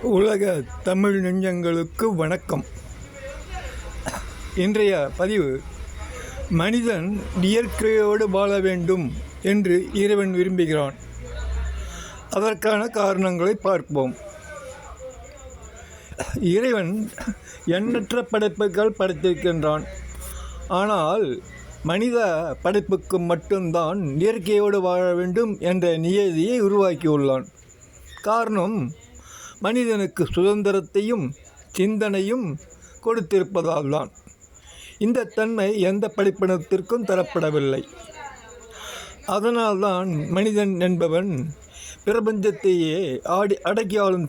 உலக தமிழ் நெஞ்சங்களுக்கு வணக்கம். இன்றைய பதிவு, மனிதன் இயற்கையோடு வாழ வேண்டும் என்று இறைவன் விரும்புகிறான். அதற்கான காரணங்களை பார்ப்போம். இறைவன் எண்ணற்ற படைப்புகள் படைத்திருக்கின்றான். ஆனால் மனித படைப்புக்கு மட்டும்தான் இயற்கையோடு வாழ வேண்டும் என்ற நியதியை உருவாக்கியுள்ளான். காரணம், மனிதனுக்கு சுதந்திரத்தையும் சிந்தனையும் கொடுத்திருப்பதால் தான். இந்த தன்மை எந்த படைப்பினத்திற்கும் தரப்படவில்லை. அதனால்தான் மனிதன் என்பவன் பிரபஞ்சத்தையே அடக்கி ஆளும்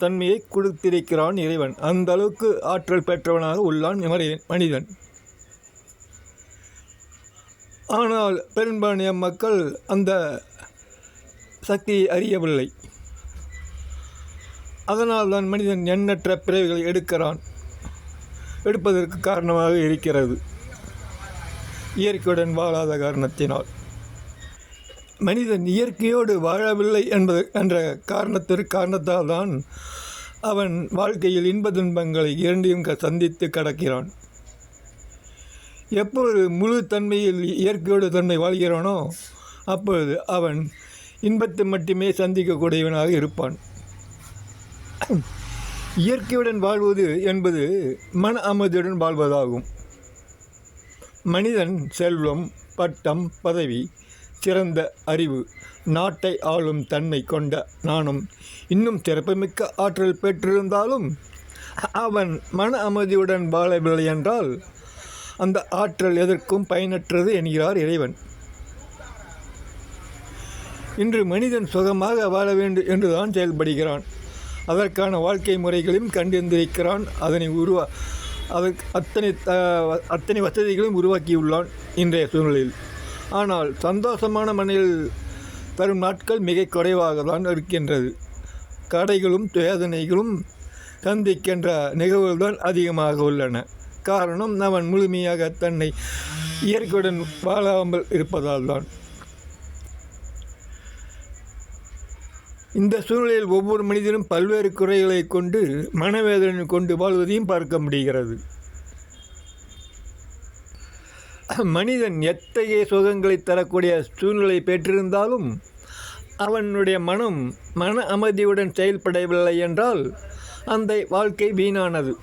தன்மையை கொடுத்திருக்கிறான் இறைவன். அந்த அளவுக்கு ஆற்றல் பெற்றவனாக உள்ளான் மனிதன். ஆனால் பெரும்பான்மைய மக்கள் அந்த சக்தியை அறியவில்லை. அதனால்தான் மனிதன் எண்ணற்ற பிறவிகளை எடுப்பதற்கு காரணமாக இருக்கிறது. இயற்கையுடன் வாழாத காரணத்தினால். மனிதன் இயற்கையோடு வாழவில்லை என்ற காரணத்தால் தான் அவன் வாழ்க்கையில் இன்ப துன்பங்களை இரண்டையும் சந்தித்து கடக்கிறான். எப்பொழுது முழு தன்மையில் இயற்கையோடு தன்மை வாழ்கிறானோ அப்பொழுது அவன் இன்பத்தை மட்டுமே சந்திக்கக்கூடியவனாக இருப்பான். இயற்கையுடன் வாழ்வது என்பது மன அமைதியுடன் வாழ்வதாகும். மனிதன் செல்வம், பட்டம், பதவி, சிறந்த அறிவு, நாட்டை ஆளும் தன்மை கொண்ட நானும் இன்னும் சிறப்புமிக்க ஆற்றல் பெற்றிருந்தாலும் அவன் மன அமைதியுடன் வாழவில்லை என்றால் அந்த ஆற்றல் எதற்கும் பயனற்றது என்கிறார் இறைவன். இன்று மனிதன் சுகமாக வாழ வேண்டும் என்றுதான் செயல்படுகிறான். அதற்கான வாழ்க்கை முறைகளையும் கண்டிருக்கிறான். அத்தனை வசதிகளையும் உருவாக்கியுள்ளான் இன்றைய சூழ்நிலையில். ஆனால் சந்தோஷமான மனையில் தரும் நாட்கள் மிக குறைவாக தான் இருக்கின்றது. கடைகளும் வேதனைகளும் சந்திக்கின்ற நிகழ்வுகள் தான் அதிகமாக உள்ளன. காரணம், அவன் முழுமையாக தன்னை இயற்கையுடன் வாழாமல் இருப்பதால் தான். இந்த சூழ்நிலையில் ஒவ்வொரு மனிதனும் பல்வேறு குறைகளை கொண்டு மனவேதனை கொண்டு வாழ்வதையும் பார்க்க முடிகிறது. மனிதன் எத்தகைய சுகங்களை தரக்கூடிய சூழ்நிலை பெற்றிருந்தாலும் அவனுடைய மன அமைதியுடன் செயல்படவில்லை என்றால் அந்த வாழ்க்கை வீணானது.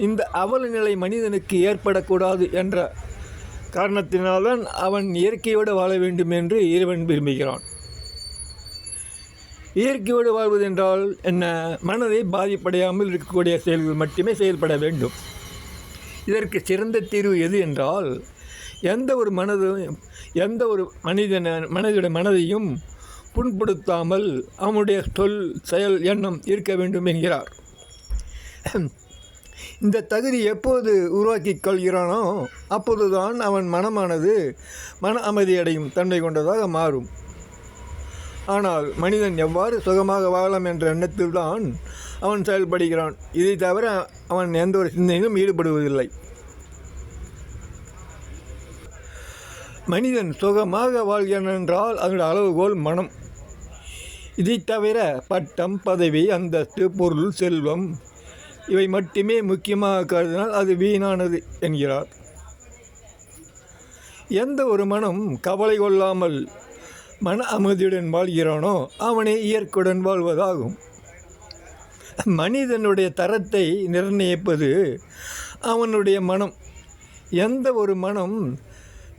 இந்த அவல நிலை மனிதனுக்கு ஏற்படக்கூடாது என்ற காரணத்தினால்தான் அவன் இயற்கையோடு வாழ வேண்டும் என்று இறைவன் விரும்புகிறான். இயற்கையோடு வாழ்வது என்றால் என்ன? மனதை பாதிப்படையாமல் இருக்கக்கூடிய செயல்கள் மட்டுமே செயல்பட வேண்டும். இதற்கு சிறந்த தீர்வு எது என்றால், எந்த ஒரு மனிதனுடைய மனதையும் புண்படுத்தாமல் அவனுடைய சொல், செயல், எண்ணம் இருக்க வேண்டும் என்கிறார். இந்த தகுதி எப்போது உருவாக்கி கொள்கிறானோ அப்போதுதான் அவன் மனமானது மன அமைதியடையும் தன்மை கொண்டதாக மாறும். ஆனால் மனிதன் எவ்வாறு சுகமாக வாழலாம் என்ற எண்ணத்தில் தான் அவன் செயல்படுகிறான். இதை தவிர அவன் எந்த ஒரு சிந்தனையிலும் ஈடுபடுவதில்லை. மனிதன் சுகமாக வாழ்கிறான் என்றால் அதனுடைய அளவுகோல் மனம். இதை தவிர பட்டம், பதவி, அந்தஸ்து, பொருள், செல்வம் இவை மட்டுமே முக்கியமாக கருதினால் அது வீணானது என்கிறார். எந்த ஒரு மனம் கவலை கொள்ளாமல் மன அமைதியுடன் வாழ்கிறானோ அவனே இயற்கையுடன் வாழ்வதாகும். மனிதனுடைய தரத்தை நிர்ணயிப்பது அவனுடைய மனம். எந்த ஒரு மனம்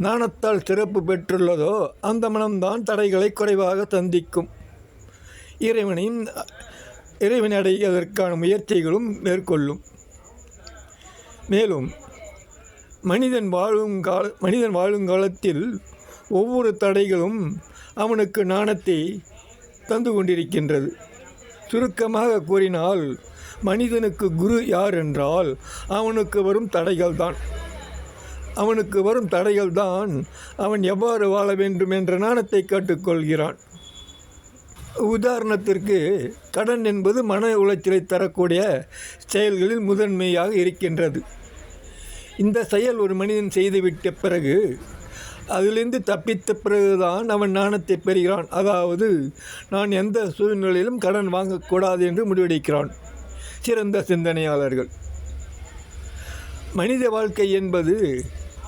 ஞானத்தால் சிறப்பு பெற்றுள்ளதோ அந்த மனம்தான் தடைகளை குறைவாக சந்திக்கும். இறைவனை அடைவதற்கான முயற்சிகளும் மேற்கொள்ளும். மேலும் மனிதன் வாழும் காலத்தில் ஒவ்வொரு தடைகளும் அவனுக்கு ஞானத்தை தந்து கொண்டிருக்கின்றது. சுருக்கமாக கூறினால், மனிதனுக்கு குரு யார் என்றால் அவனுக்கு வரும் தடைகள் தான் அவன் எவ்வாறு வாழ வேண்டும் என்ற ஞானத்தை கற்றுக்கொள்கிறான். உதாரணத்திற்கு, கடன் என்பது மன உளைச்சலை தரக்கூடிய செயல்களில் முதன்மையாக இருக்கின்றது. இந்த செயல் ஒரு மனிதன் செய்துவிட்ட பிறகு அதிலிருந்து தப்பித்த பிறகுதான் அவன் ஞானத்தை பெறுகிறான். அதாவது நான் எந்த சூழ்நிலையிலும் கடன் வாங்கக்கூடாது என்று முடிவெடுக்கிறான். சிறந்த சிந்தனையாளர்கள். மனித வாழ்க்கை என்பது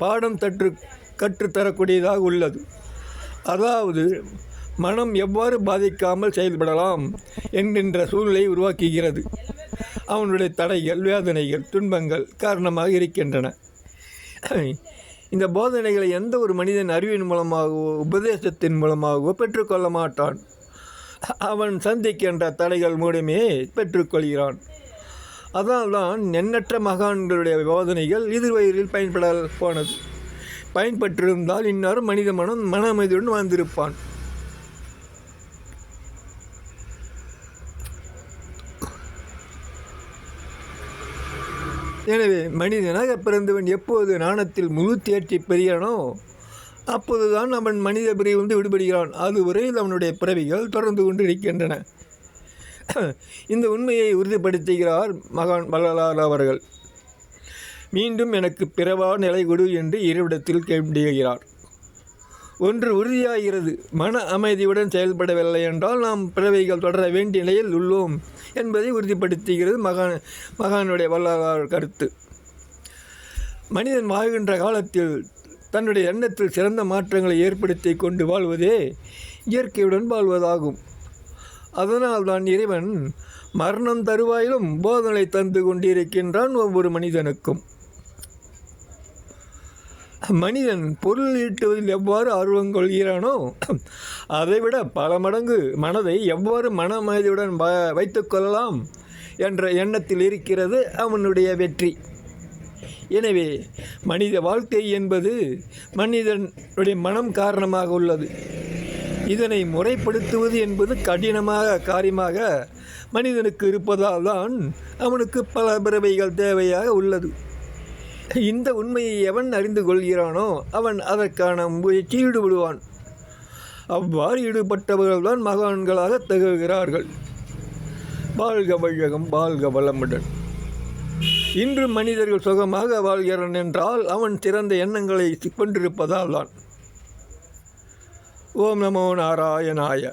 பாடம் கற்றுத்தரக்கூடியதாக உள்ளது. அதாவது மனம் எவ்வாறு பாதிக்காமல் செயல்படலாம் என்கின்ற சூழ்நிலையை உருவாக்குகிறது. அவனுடைய தடைகள், வேதனைகள், துன்பங்கள் காரணமாக இருக்கின்றன. இந்த போதனைகளை எந்த ஒரு மனிதன் அறிவின் மூலமாகவோ உபதேசத்தின் மூலமாகவோ பெற்றுக்கொள்ள மாட்டான். அவன் சந்திக்கின்ற தடைகள் மூலமே பெற்றுக்கொள்கிறான். அதனால்தான் எண்ணற்ற மகான்களுடைய போதனைகள் எதிர்வயிறில் பயன்பட்டிருந்தால் இந்நேரம் மனித மன அமைதியுடன் வாழ்ந்திருப்பான். எனவே மனிதனாக பிறந்தவன் எப்போது ஞானத்தில் முழு தேர்ச்சி பெறுகிறானோ அப்போதுதான் அவன் மனித பிரிவிலிருந்து விடுபடுகிறான். அதுவரையில் அவனுடைய பிறவிகள் தொடர்ந்து கொண்டு இருக்கின்றன. இந்த உண்மையை உறுதிப்படுத்துகிறார் மகான் வள்ளலார் அவர்கள். மீண்டும் எனக்கு பிறவா நிலை கொடு என்று இறைவிடத்தில் கேட்கிறார். ஒன்று உறுதியாகிறது, மன அமைதியுடன் செயல்படவில்லை என்றால் நாம் பிறவைகள் தொடர வேண்டிய நிலையில் உள்ளோம் என்பதை உறுதிப்படுத்துகிறது மகானுடைய வள்ளலார் கருத்து. மனிதன் வாழ்கின்ற காலத்தில் தன்னுடைய எண்ணத்தில் சிறந்த மாற்றங்களை ஏற்படுத்தி கொண்டு வாழ்வதே இயற்கையுடன் வாழ்வதாகும். அதனால்தான் இறைவன் மரணம் தருவாயிலும் போதனை தந்து கொண்டிருக்கின்றான் ஒவ்வொரு மனிதனுக்கும். மனிதன் பொருள் ஈட்டுவதில் எவ்வாறு ஆர்வம் கொள்கிறானோ அதைவிட பல மடங்கு மனதை எவ்வாறு மன அமைதியுடன் வைத்து கொள்ளலாம் என்ற எண்ணத்தில் இருக்கிறது அவனுடைய வெற்றி. எனவே மனித வாழ்க்கை என்பது மனிதனுடைய மனம் காரணமாக உள்ளது. இதனை முறைப்படுத்துவது என்பது கடினமாக காரியமாக மனிதனுக்கு இருப்பதால் தான் அவனுக்கு பல பிறவைகள் தேவையாக உள்ளது. இந்த உண்மையை எவன் அறிந்து கொள்கிறானோ அவன் அதற்கான முயற்சி ஈடுபடுவான். அவ்வாறு ஈடுபட்டவர்கள்தான் மகான்களாக திகழ்கிறார்கள். வாழ்க வையகம், வாழ்க வளமுடன். இன்று மனிதர்கள் சுகமாக வாழ்கிறான் என்றால் அவன் சிறந்த எண்ணங்களை கொண்டிருப்பதால் தான். ஓம் நமோ நாராயணாய.